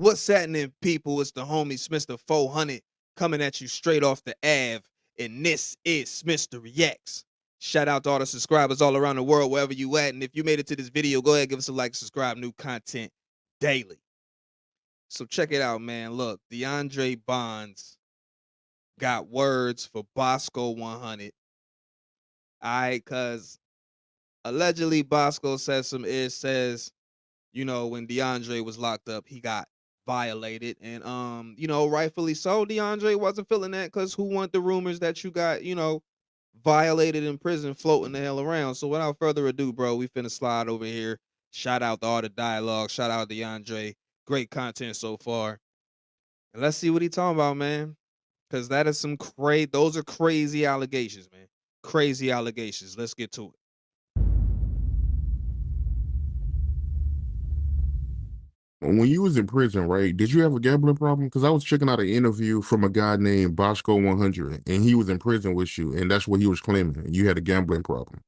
What's happening, people? It's the homie Smitster 400 coming at you straight off the Ave, and this is Smitster Reacts. Shout out to all the subscribers all around the world, wherever you at. And if you made it to this video, go ahead, give us a like, subscribe, new content daily. So check it out, man. Look, DeAundre Bonds got words for Boskoe100. All right, because allegedly Boskoe says, you know, when DeAndre was locked up, he got violated. And you know, rightfully so, DeAndre wasn't feeling that, because who want the rumors that you got, you know, violated in prison floating the hell around? So without further ado, bro, we finna slide over here. Shout out to all the dialogue. Shout out to DeAndre. Great content so far. And let's see what he talking about, man. Cause that is those are crazy allegations, man. Crazy allegations. Let's get to it. When you was in prison, right, did you have a gambling problem? Because I was checking out an interview from a guy named Boskoe100, and he was in prison with you, and that's what he was claiming. You had a gambling problem.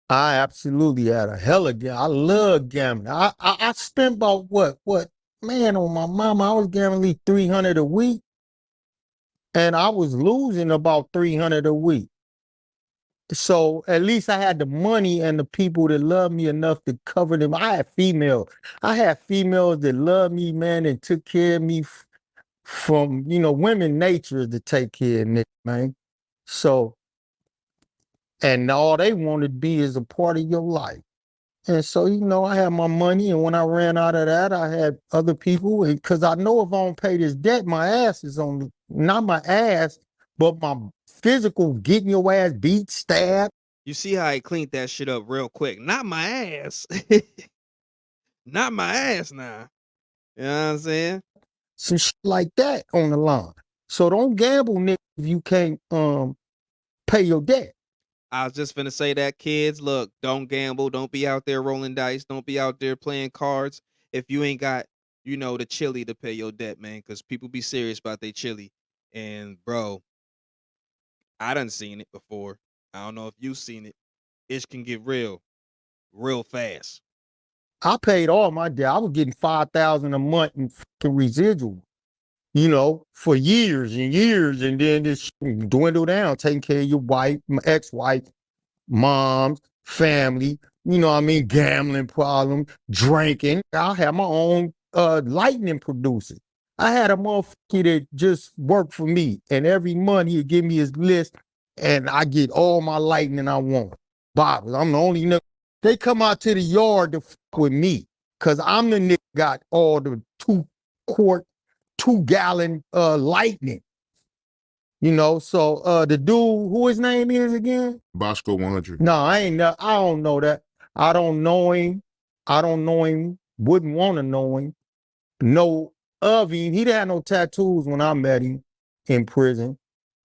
I absolutely had a hell of I love gambling. I spent about what man, on my mama, I was gambling $300 a week, and I was losing about $300 a week. So at least I had the money and the people that loved me enough to cover them. I had females that loved me, man, and took care of me from, you know, women nature is to take care of me, man. So, and all they wanted to be is a part of your life. And so, you know, I had my money, and when I ran out of that, I had other people, because I know if I don't pay this debt, my ass is on, not my ass, but my physical, getting your ass beat, stabbed. You see how he cleaned that shit up real quick. Not my ass. Not my ass now. You know what I'm saying? Some shit like that on the line. So don't gamble, Nick, if you can't pay your debt. I was just finna say that, kids. Look, don't gamble. Don't be out there rolling dice. Don't be out there playing cards if you ain't got, you know, the chili to pay your debt, man. Because people be serious about their chili. And bro, I done seen it before. I don't know if you've seen it. It can get real fast. I paid all my debt. I was getting $5,000 a month in fucking residual, you know, for years and years, and then this dwindle down, taking care of your wife, my ex-wife, moms, family, you know what I mean, gambling problem, drinking. I had my own lightning producer. I had a motherfucker that just worked for me, and every month he'd give me his list, and I get all my lightning I want. Bottles. I'm the only nigga. They come out to the yard to fuck with me, because I'm the nigga got all the 2-gallon lightning. You know, so the dude, who his name is again? Boskoe100. No, I don't know that. I don't know him. Wouldn't want to know him. Know of him. He didn't have no tattoos when I met him in prison.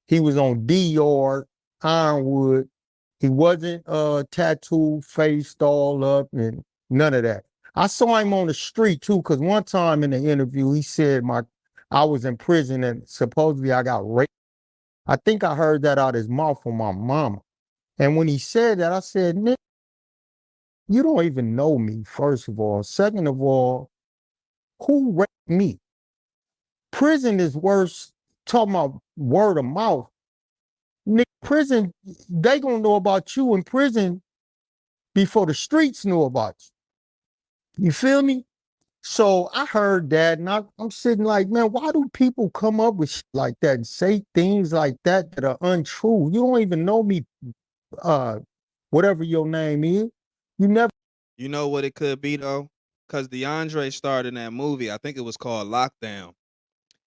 He was on D-Yard, Ironwood. He wasn't tattooed, faced all up, and none of that. I saw him on the street too, because one time in the interview, he said I was in prison and supposedly I got raped. I think I heard that out of his mouth from my mama. And when he said that, I said, Nick, you don't even know me, first of all. Second of all, who raped me? Prison is worse, talking about word of mouth. Nick, prison, they gonna know about you in prison before the streets know about you. You feel me? So I heard that, and I'm sitting like, man, why do people come up with shit like that and say things like that that are untrue? You don't even know me, whatever your name is. You never. You know what it could be, though? Because DeAndre starred in that movie. I think it was called Lockdown.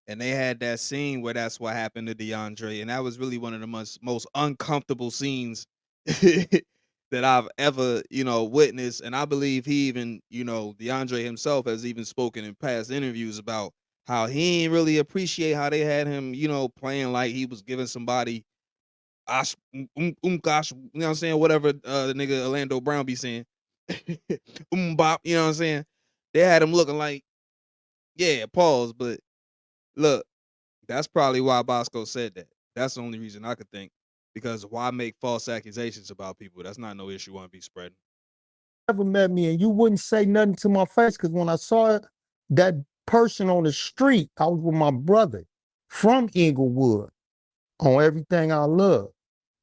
And they had that scene where that's what happened to DeAndre. And that was really one of the most uncomfortable scenes that I've ever, you know, witnessed. And I believe he even, you know, DeAndre himself has even spoken in past interviews about how he ain't really appreciate how they had him, you know, playing like he was giving somebody gosh, you know what I'm saying? Whatever the nigga Orlando Brown be saying. Bop, you know what I'm saying? They had him looking like, yeah, pause, but look, that's probably why Boskoe said that. That's the only reason I could think. Because why make false accusations about people? That's not no issue you want to be spreading. Never met me, and you wouldn't say nothing to my face, because when I saw that person on the street. I was with my brother from Inglewood on Everything I Love.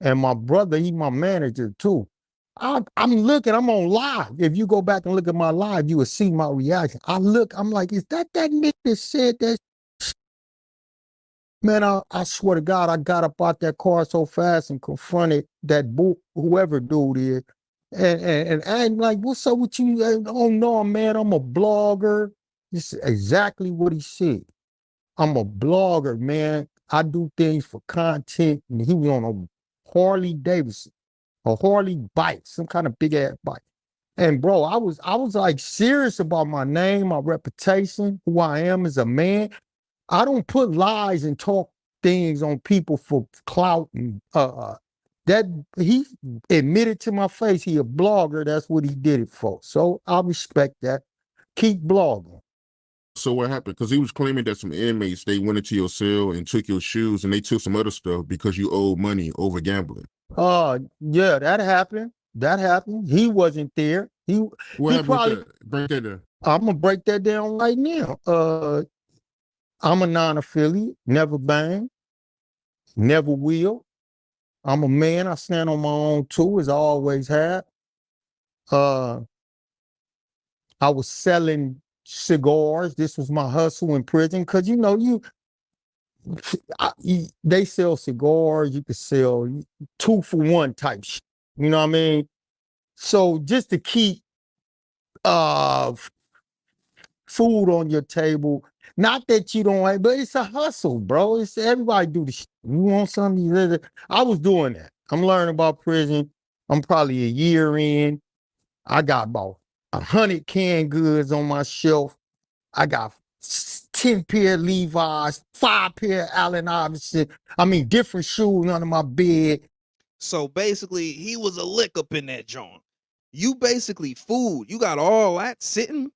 And my brother, he my manager too. I'm looking, I'm on live. If you go back and look at my live, you will see my reaction. I look, I'm like, is that nigga that said that? Man, I swear to God, I got up out that car so fast and confronted that whoever dude is. And I'm like, what's up with you? Oh no, man, I'm a blogger. This is exactly what he said. I'm a blogger, man. I do things for content. And he was on a Harley Davidson, a Harley bike, some kind of big ass bike. And bro, I was like serious about my name, my reputation, who I am as a man. I don't put lies and talk things on people for clout and that he admitted to my face he a blogger. That's what he did it for. So I respect that. Keep blogging. So what happened? Because he was claiming that some inmates, they went into your cell and took your shoes and they took some other stuff because you owed money over gambling. Yeah, that happened. That happened. He wasn't there. What happened probably, with that? Break that down. I'm gonna break that down right now. I'm a non-affiliate, never bang, never will. I'm a man, I stand on my own too, as I always have. I was selling cigars. This was my hustle in prison. Cause you know, they sell cigars, you could sell 2-for-1 type shit. You know what I mean? So just to keep food on your table. Not that you don't like, but it's a hustle, bro. It's everybody do the shit. You want something? I was doing that. I'm learning about prison. I'm probably a year in. I got about 100 canned goods on my shelf. I got 10 pair of Levi's, 5 pair of Allen Iverson. I mean, different shoes under my bed. So basically, he was a lick up in that joint. You basically food. You got all that sitting,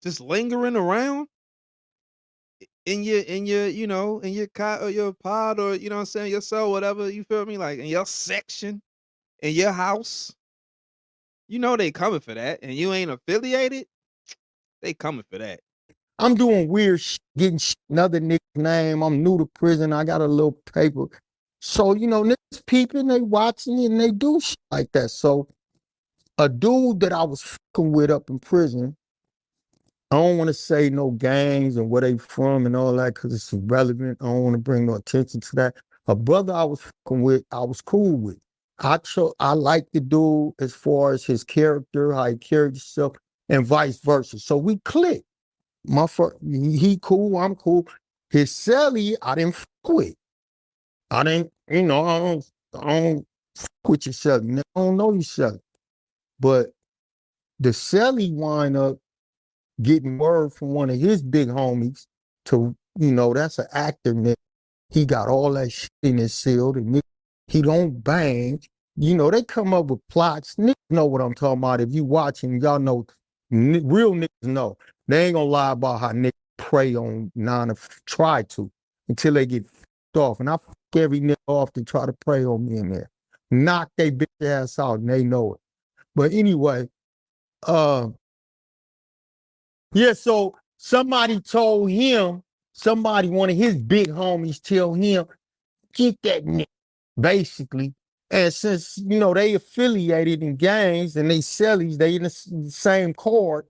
just lingering around in your you know, in your cot or your pod or you know what I'm saying, your cell, whatever, you feel me? Like in your section, in your house. You know they coming for that, and you ain't affiliated, they coming for that. I'm doing weird shit, getting another nigga's name. I'm new to prison. I got a little paper. So, you know, niggas peeping, they watching it, and they do shit like that. So a dude that I was fucking with up in prison, I don't want to say no gangs and where they from and all that because it's irrelevant. I don't want to bring no attention to that. A brother I was fucking with, I was cool with. I like the dude as far as his character, how he carried himself, and vice versa. So we clicked. He cool, I'm cool. His celly, I didn't fuck with. I didn't, you know, I don't fuck with your celly. I don't know your celly. But the celly wind up getting word from one of his big homies to, you know, that's an actor, nigga. He got all that shit in his cell. He don't bang. You know, they come up with plots. Niggas know what I'm talking about. If you watching, y'all know, real niggas know. They ain't gonna lie about how niggas prey on try to, until they get f***ed off. And I fuck every nigga off to try to prey on me in there. Knock they bitch ass out and they know it. But anyway, yeah, so somebody told him, one of his big homies tell him, get that nigga, basically. And since, you know, they affiliated in gangs and they cellies, they in the same card,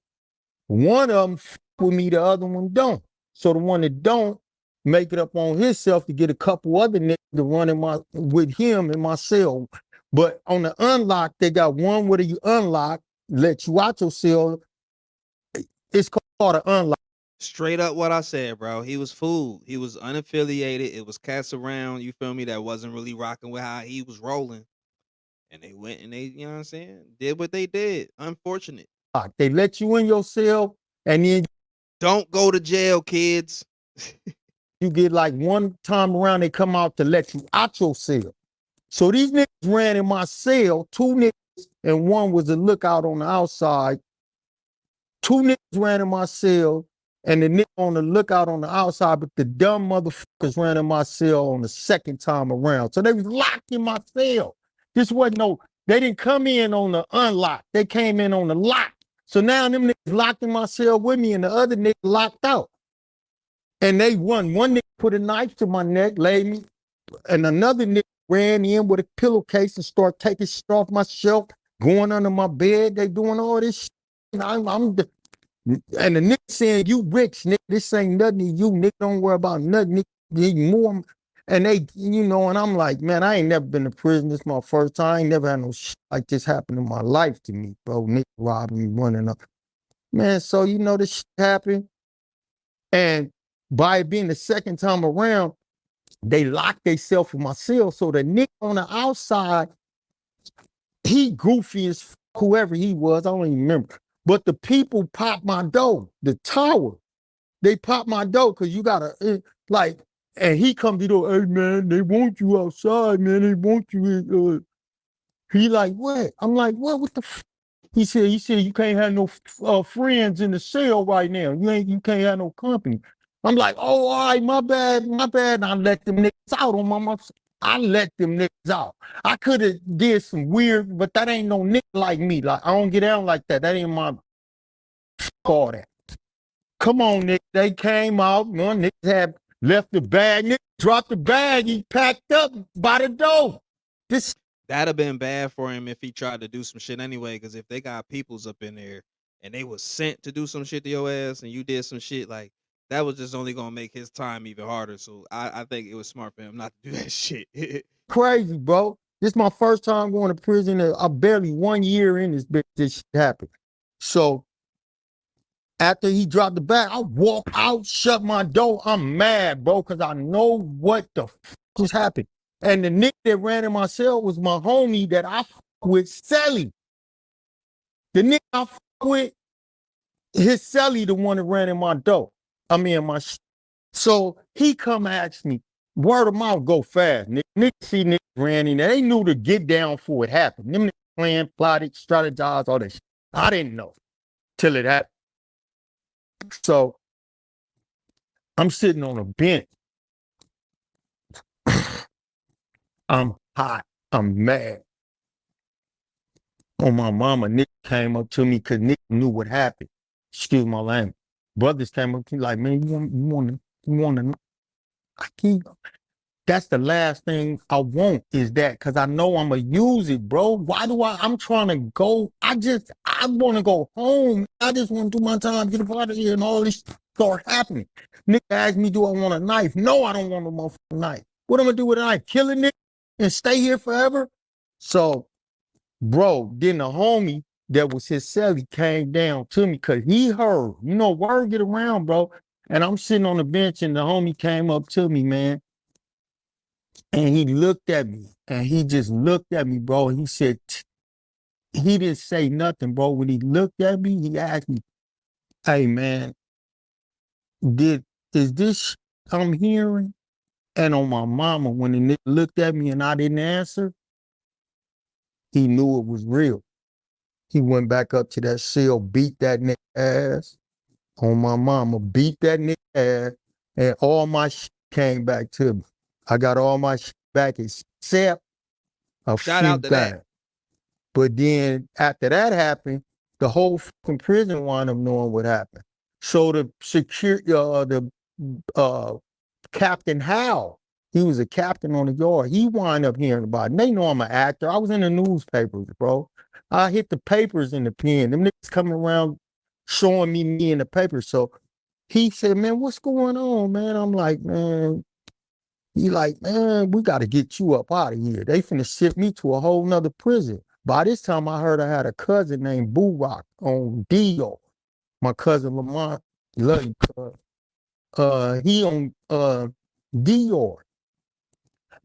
one of them f with me, the other one don't. So the one that don't make it up on himself to get a couple other niggas to run with him in my cell. But on the unlock, they got one where you unlock, let you out your cell. It's called an unlock. Straight up what I said, bro. He was fooled. He was unaffiliated. It was cats around, you feel me, that wasn't really rocking with how he was rolling. And they went and they, you know what I'm saying, did what they did. Unfortunate. They let you in your cell and then don't go to jail, kids. You get like one time around, they come out to let you out your cell. So these niggas ran in my cell, 2 niggas, and one was a lookout on the outside. 2 niggas ran in my cell, and the nigga on the lookout on the outside, but the dumb motherfuckers ran in my cell on the second time around. So they was locked in my cell. This wasn't they didn't come in on the unlock. They came in on the lock. So now them niggas locked in my cell with me and the other nigga locked out. And they won. One nigga put a knife to my neck, laid me, and another nigga ran in with a pillowcase and started taking shit off my shelf, going under my bed. They doing all this shit. And and the nigga saying, you rich, nigga, this ain't nothing to you, nigga, don't worry about nothing, nigga, need more. And they, you know, and I'm like, man, I ain't never been to prison. This is my first time. I ain't never had no shit like this happen in my life to me, bro. Nigga robbing me, running up. Man, so, you know, this shit happened. And by it being the second time around, they locked themselves in my cell. So the nigga on the outside, he goofy as whoever he was, I don't even remember. But the people popped my door, the tower. They popped my door because you gotta, like, and he come to the door, hey man, they want you outside, man, they want you. He like, what? I'm like, what the f? He said, you can't have no friends in the cell right now. You can't have no company. I'm like, oh, all right, my bad. And I let them niggas out on my I let them niggas out. I could have did some weird, but that ain't no nigga like me. Like, I don't get down like that. That ain't my all that. Come on, nigga. They came out. You know, niggas had left the bag. Nigga dropped the bag. He packed up by the door. That'd have been bad for him if he tried to do some shit anyway, because if they got peoples up in there and they was sent to do some shit to your ass and you did some shit, like, that was just only gonna make his time even harder. So I think it was smart for him not to do that shit. Crazy, bro. This is my first time going to prison. I barely 1 year in this bitch, this shit happened. So after he dropped the bag, I walk out, shut my door. I'm mad, bro, because I know what the f just happened. And the nigga that ran in my cell was my homie that I f with, Sally. The nigga I f with, his Sally the one that ran in my door. I mean, my sh. So he come ask me, word of mouth go fast. Niggas see niggas ran in there. They knew to get down before it happened. Them niggas planned, plotted, strategized, all that shit. I didn't know till it happened. So I'm sitting on a bench. I'm hot. I'm mad. On my mama, Nick came up to me because Nick knew what happened. Excuse my language. Brothers came up to me like, man, you want to, I keep, that's the last thing I want is that, because I know I'm going to use it, bro. Why do I'm trying to go, I want to go home. I just want to do my time, get up out of here, and all this start happening. Nick asked me, do I want a knife? No, I don't want no motherfucking knife. What am I going to do with a knife? Kill a nigga and stay here forever? So, bro, then the homie that was his celly came down to me because he heard, you know, word get around, bro. And I'm sitting on the bench and the homie came up to me, man. And he looked at me and he just looked at me, bro. He said, he didn't say nothing, bro. When he looked at me, he asked me, hey, man, is this I'm hearing? And on my mama, when the nigga looked at me and I didn't answer, he knew it was real. He went back up to that cell, beat that nigga ass. On my mama, beat that nigga ass, and all my shit came back to me. I got all my shit back except a Shout few out to things. that. But then after that happened, the whole fucking prison wound up knowing what happened. So the Captain Howell, he was a captain on the yard. He wound up hearing about it. And they know I'm an actor. I was in the newspapers, bro. I hit the papers in the pen. Them niggas coming around showing me in the paper. So he said, man, what's going on, man? I'm like, man. He like, man, we got to get you up out of here. They finna ship me to a whole nother prison. By this time, I heard I had a cousin named Boo Rock on Dio. My cousin Lamont, love you, cuz. He on Dior.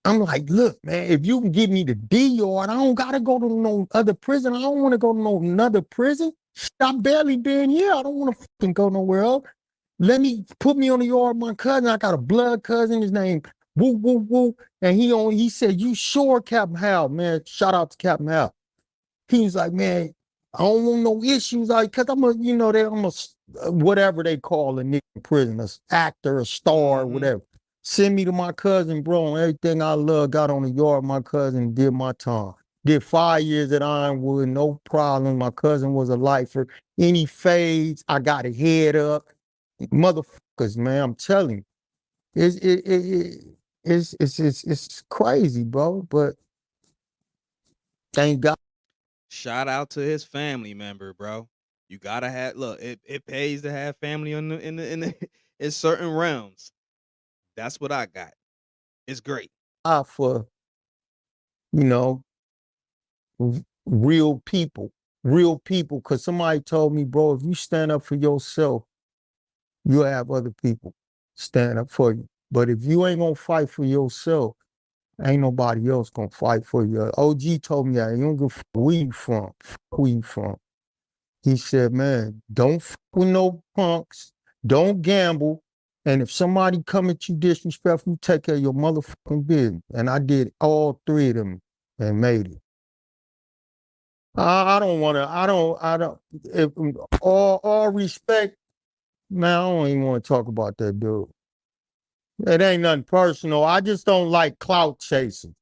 I'm like, look, man, if you can give me the Dior, I don't gotta go to no other prison. I don't want to go to no another prison. I barely been here. I don't want to fucking go nowhere else. Put me on the yard with my cousin. I got a blood cousin. His name Woo Woo Woo. And he said, you sure, Captain Hal, man? Shout out to Captain Hal. He was like, man, I don't want no issues. Cause I'm whatever they call a nigga in prison, an actor, a star, whatever. Send me to my cousin, bro, and everything I love, got on the yard, my cousin, did my time. Did 5 years at Ironwood, no problem. My cousin was a lifer. Any fades, I got a head up. Motherfuckers, man, I'm telling you. It's crazy, bro. But thank God. Shout out to his family member, bro. You gotta have look. It pays to have family in the in certain realms. That's what I got. It's great. For you know real people, because somebody told me, bro, if you stand up for yourself, you'll have other people stand up for you. But if you ain't gonna fight for yourself, ain't nobody else gonna fight for you. OG told me that. You don't give a fuck where you from. Fuck where you from. He said, man, don't fuck with no punks. Don't gamble. And if somebody come at you disrespectful, you take care of your motherfucking business. And I did all three of them and made it. I don't want to, if, all respect, man, I don't even want to talk about that dude. It ain't nothing personal. I just don't like clout chasing.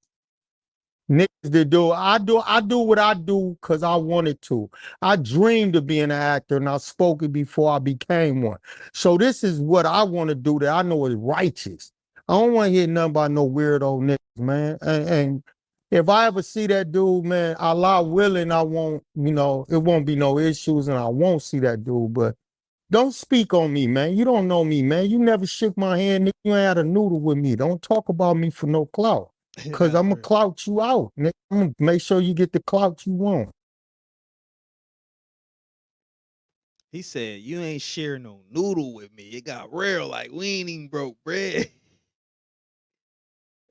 Niggas that do I do what I do because I wanted to. I dreamed of being an actor and I spoke it before I became one. So this is what I want to do that I know is righteous. I don't want to hear nothing about no weirdo niggas, man. And if I ever see that dude, man, Allah willing, I won't, it won't be no issues and I won't see that dude. But don't speak on me, man. You don't know me, man. You never shook my hand. Nigga. You ain't had a noodle with me. Don't talk about me for no clout. Because Nah, I'm going for to clout you out. Nigga. I'm going to make sure you get the clout you want. He said, "You ain't share no noodle with me. It got real. Like we ain't even broke bread."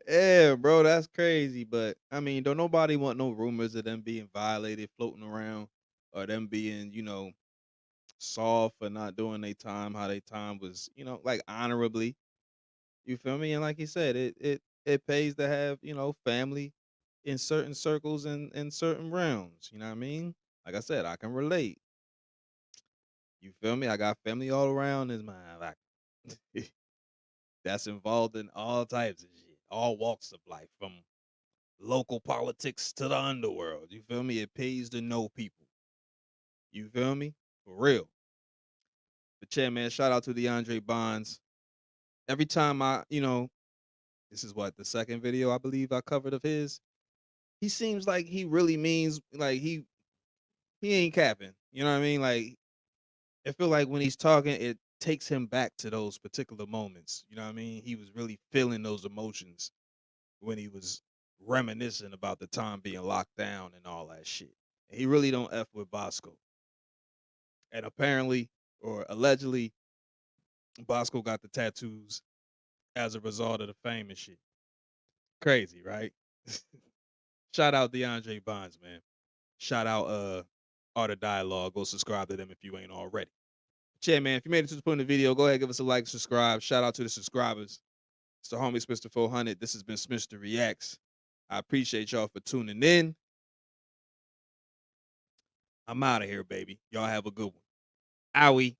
Yeah, bro, that's crazy. But I mean, don't nobody want no rumors of them being violated floating around, or them being, soft for not doing their time, how their time was, like honorably. You feel me? And like he said, it pays to have, family in certain circles and in certain realms. You know what I mean? Like I said, I can relate. You feel me? I got family all around this man. Like that's involved in all types of shit, all walks of life, from local politics to the underworld. You feel me? It pays to know people. You feel me? For real. But yeah, man, shout out to DeAundre Bonds. Every time this is what the second video I believe I covered of his. He seems like he really means like he ain't capping. You know what I mean? Like I feel like when he's talking, it takes him back to those particular moments. You know what I mean? He was really feeling those emotions when he was reminiscing about the time being locked down and all that shit. And he really don't F with Boskoe. And apparently, or allegedly, Boskoe got the tattoos as a result of the fame and shit. Crazy, right? Shout out DeAundre Bonds, man. Shout out Art of Dialogue. Go subscribe to them if you ain't already. But yeah, man, if you made it to this point in the video, go ahead, give us a like, subscribe. Shout out to the subscribers. It's the homie Smitster 400. This has been Smitster Reacts. I appreciate y'all for tuning in. I'm out of here, baby. Y'all have a good one. Owie.